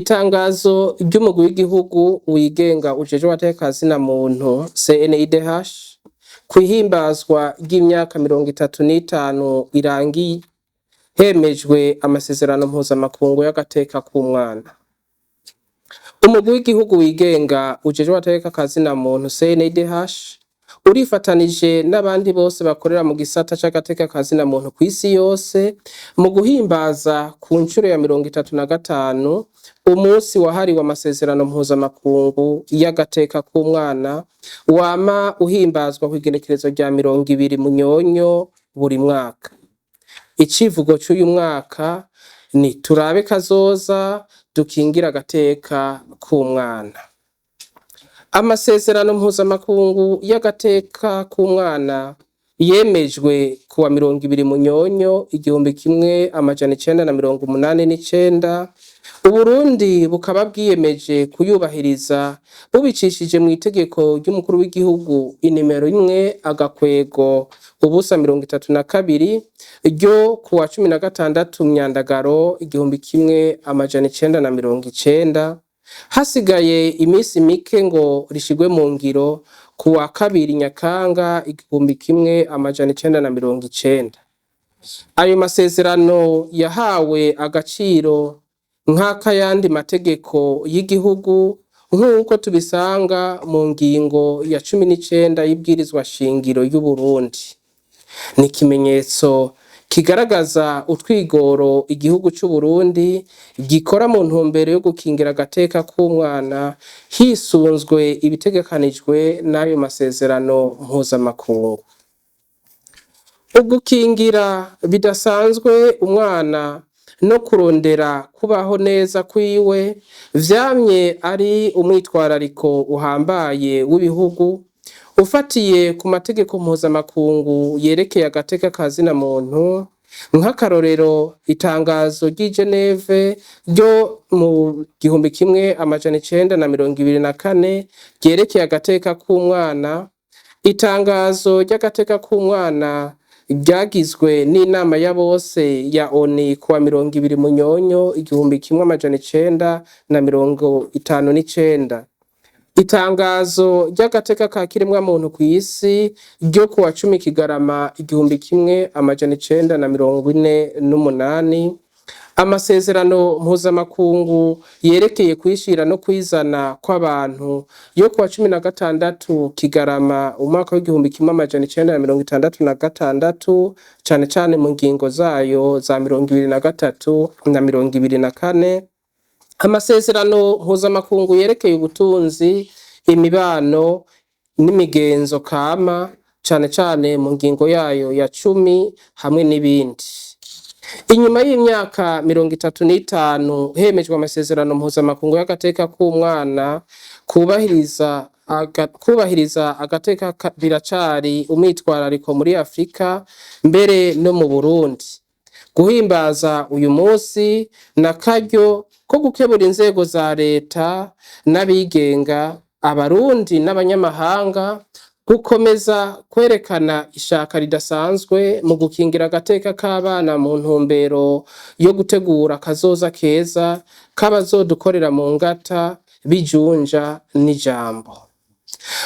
Itangazo ry'umugwi w'igihugu wigenga ujejwe abatekazina muntu CNIDH kwihimbazwa ry'imyaka 35 irangiye hemejwe amasezerano mpuzamakungu y'agateka k'umwana. Umugwi w'igihugu wigenga ujejwe abatekazina muntu CNIDH urifatanije n'abandi bose bakorera mu gisata c'agateka kazina muntu kw'isi yose mu guhimbaza ku ncuro ya 35 umunsi wahariwe amasezerano mpuzamakungu y'agateka k'umwana wama uhimbazwa kw'igenekerezo rya 20 Munyonyo buri mwaka. Icivugo c'uyu mwaka ni turabe kazoza dukingira agateka k'umwana. Amasezerano mpuzamakungu y'agateka k'umwana yemejwe kuwa 20 Munyonyo 1989. Uburundi bukaba bwiyemeje kuyubahiriza bubicishije mu itegeko ry'umukuru w'igihugu inimero 1/ubusa32 ryo kuwa 16 Myandagaro 1990. Hasigaye imisi mike ngo rishigwe mu ngiro kuwa 2 Nyakanga 1990. Ayo masezerano yahawe agaciro nk'akayandi mategeko y'igihugu nk'uko tubisanga mu ngingo ya 19 y'ibwirizwa shingiro y'u Burundi. Ni ikimenyetso kigaragaza utwigoro igihugu c'u Burundi gikora mu ntumbero yo gukingira agateka k'umwana hisunzwe ibitegekanijwe n'ayo masezerano mpuzamakungu. Ugukingira bidasanzwe umwana no kurondera kubaho neza kwiwe vyamye ari umwitwarariko uhambaye w'ibihugu ufatiye ku mategeko mpuzamakungu yerekeye agateka kazina muntu, nk'akarorero itangazo ry'i Geneve ryo mu 1924 ryerekeye agateka k'umwana, itangazo ry'agateka k'umwana ryagizwe n'inama ya bose ya ONU kuwa 20 Munyonyo 1959. Itangazo ry'agateka ka kiremwa muntu kw'isi ryo kuwa 10 Kigarama 1948. Amasezerano mpuzamakungu yerekeye kwishira no kwizana kw'abantu yo kuwa 16 Kigarama umwaka w'1966 cane cane mu ngingo zayo za 23 na 24. Amasezerano mpuzamakungu yerekeye ubutunzi, imibano n'imigenzo kama cane cane mu ngingo yayo ya 10 hamwe n'ibindi. Inyuma y'imyaka 35 hemejwe amasezerano mpuzamakungu y'agateka k'umwana, kubahiriza agateka biracari umwitwarariko muri Afrika mbere no mu Burundi. Guhimbaza uyu munsi n'akaryo ko gukebura inzego za leta n'abigenga, abarundi n'abanyamahanga gukomeza kwerekana ishaka ridasanzwe mu gukingira agateka k'abana mu ntumbero yo gutegura kazoza keza k'abazodukorera mu ngata bijunja n'ijambo.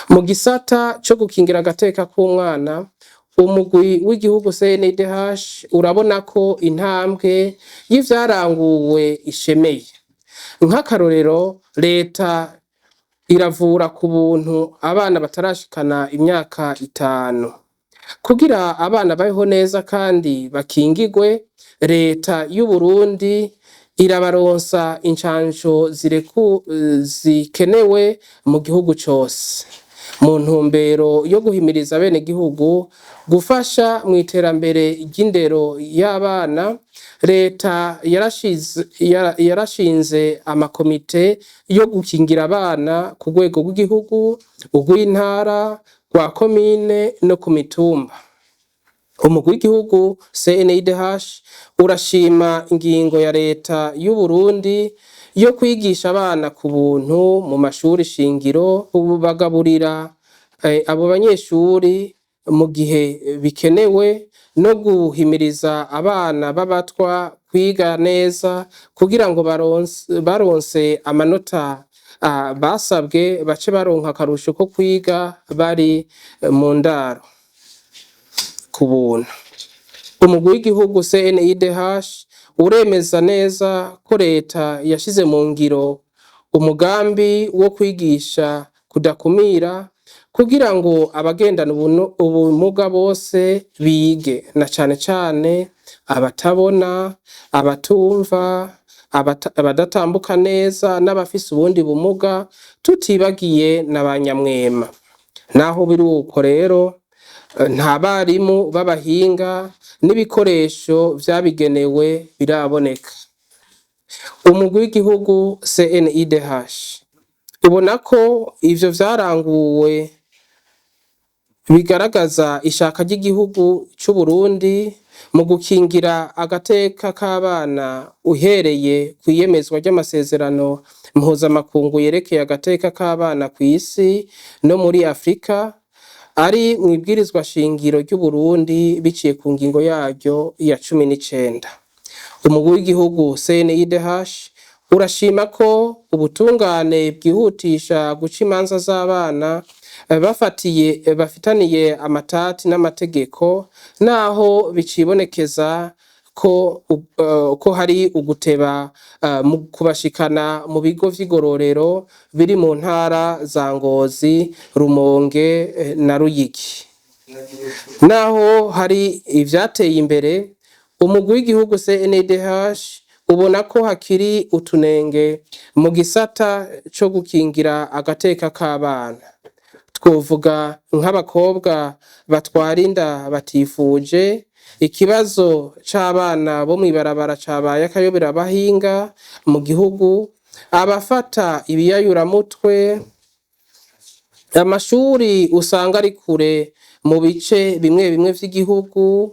Mu gisata co gukingira agateka k'umwana, umugwi w'igihugu CNIDH urabona ko intambwe y'ivyaranguwe ishemeye. Nk'akarorero, leta iravura ku buntu abana batarashikana imyaka 5. Kugira abana babeho neza kandi bakingigwe, leta y'u Burundi irabaronsa incanco zikenewe mu gihugu cose. Mu ntumbero yo guhimiriza bene gihugu gufasha mu iterambere ry'indero y'abana, leta yarashinze amakomite yo gukingira abana ku rwego rw'igihugu, urw'intara, rwa komine no ku mitumba. Umugwi w'igihugu CNIDH urashima ingingo ya leta y'u Burundi yo kwigisha abana ku buntu mu mashuri shingiro, ubu bagaburira abo banyeshuri mu gihe bikenewe no guhimiriza abana b'abatwa kwiga neza kugira ngo baronse amanota basabwe bace baronka akarusho ko kwiga bari mu ndaro ku buntu. Umugwi w'igihugu CNIDH uremeza neza ko leta yashize mu ngiro umugambi wo kwigisha kudakumira kugira ngo abagendana ubumuga bose bige, na cane cane abatabona, abatumva, abadatambuka neza n'abafise ubundi bumuga, tutibagiye n'abanyamwema. Naho biri uko rero, nta barimu b'abahinga n'ibikoresho vyabigenewe biraboneka. Umugwi w'igihugu CNIDH ubona ko ivyo vyaranguwe bigaragaza ishaka ry'igihugu c'Uburundi mu gukingira agateka k'abana uhereye kw'iyemezwa ry'amasezerano mpuzamakungu yerekeye agateka k'abana kw'isi no muri Afrika, ari mw'ibwirizwa shingiro ry'Uburundi biciye ku ngingo yaryo ya 19. Umugwi w'igihugu CNIDH urashima ko ubutungane bwihutisha guca imanza z'abana bafitaniye amatati n'amategeko, naho bicibonekeza ko hari uguteba mu kubashikana mu bigo vy'igororero biri mu ntara za Ngozi, Rumonge na Ruyigi. Naho hari ivyateye imbere, umugwi w'igihugu CNIDH ubona ko hakiri utunenge mu gisata co gukingira agateka k'abana. Twovuga nk'abakobwa batwara inda batifuje, ikibazo c'abana bo mw'ibarabara cabaye akayobera abahinga mu gihugu, abafata ibiyayuramutwe, amashuri usanga ari kure mu bice bimwe bimwe vy'igihugu,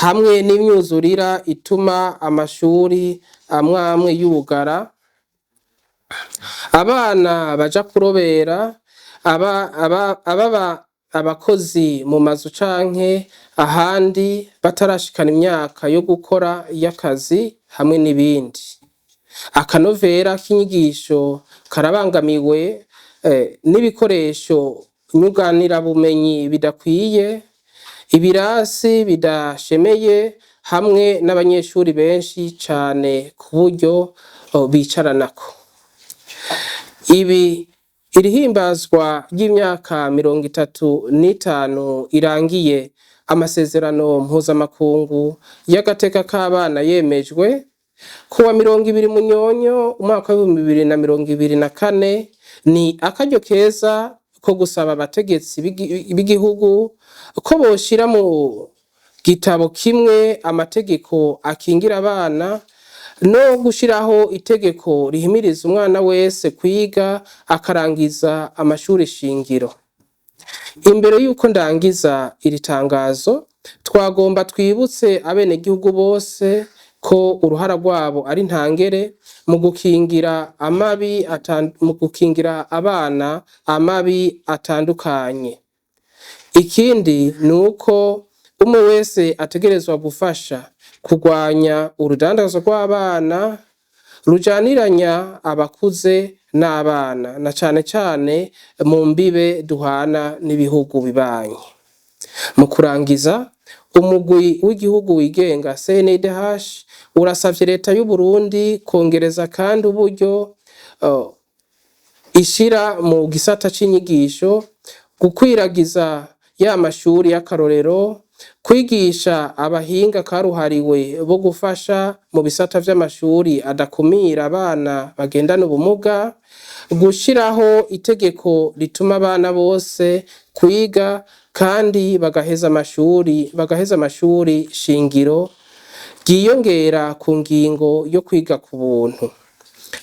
hamwe n'imyuzurira ituma amashuri amwe yugara, abana baja kurobera, abakozi mu mazu canke ahandi batarashikana imyaka yo gukora y'akazi, hamwe n'ibindi. Akanovera k'inyigisho karabangamiwe n'ibikoresho nyuganirabumenyi bidakwiye, ibirasi bidashemeye, hamwe n'abanyeshuri benshi cane ku buryo bicaranako. Irihimbazwa ry'imyaka 35 irangiye amasezerano mpuzamakungu y'agateka k'abana yemejwe kuwa 20 Munyonyo umwaka wa 2024, ni akaryo keza ko gusaba abategetsi b'igihugu ko boshira mu gitabo kimwe amategeko akingira abana no gushiraho itegeko rihimiriza umwana wese kwiga akarangiza amashuri shingiro. Imbere yuko ndangiza iri tangazo, twagomba twibutse abenegihugu bose ko uruhara rwabo ari ntangere mu gukingira abana amabi atandukanye. Ikindi nuko umwe wese ategerezwa gufasha kurwanya urudandazo rw'abana rujaniranya abakuze n'abana, na cane cane mu mbibe duhana n'ibihugu bibanyi. Mu kurangiza, umugwi w'igihugu wigenga CNIDH urasavye leta y'u Burundi kongereza kandi uburyo ishira mu gisata c'inyigisho, gukwiragiza ya mashuri y'akarorero, kwigisha abahinga karuhariwe bo gufasha mu bisata vy'amashuri adakumira abana bagendana ubumuga, gushiraho itegeko rituma abana bose kwiga kandi bagaheza amashuri shingiro, ryiyongera ku ngingo yo kwiga ku buntu.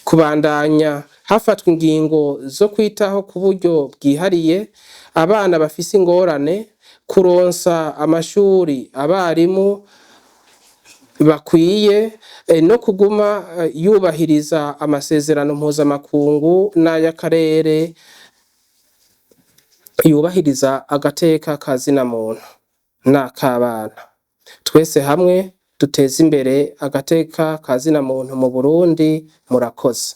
Kubandanya hafatwa ingingo zo kwitaho ku buryo bwihariye abana bafise ingorane, kuronsa amashuri abarimu bakwiye, no kuguma yubahiriza amasezerano mpuzamakungu n'ay'akarere yubahiriza agateka kazina muntu. n'akabana. Twese hamwe duteze imbere agateka ka zina muntu mu Burundi. Murakoze.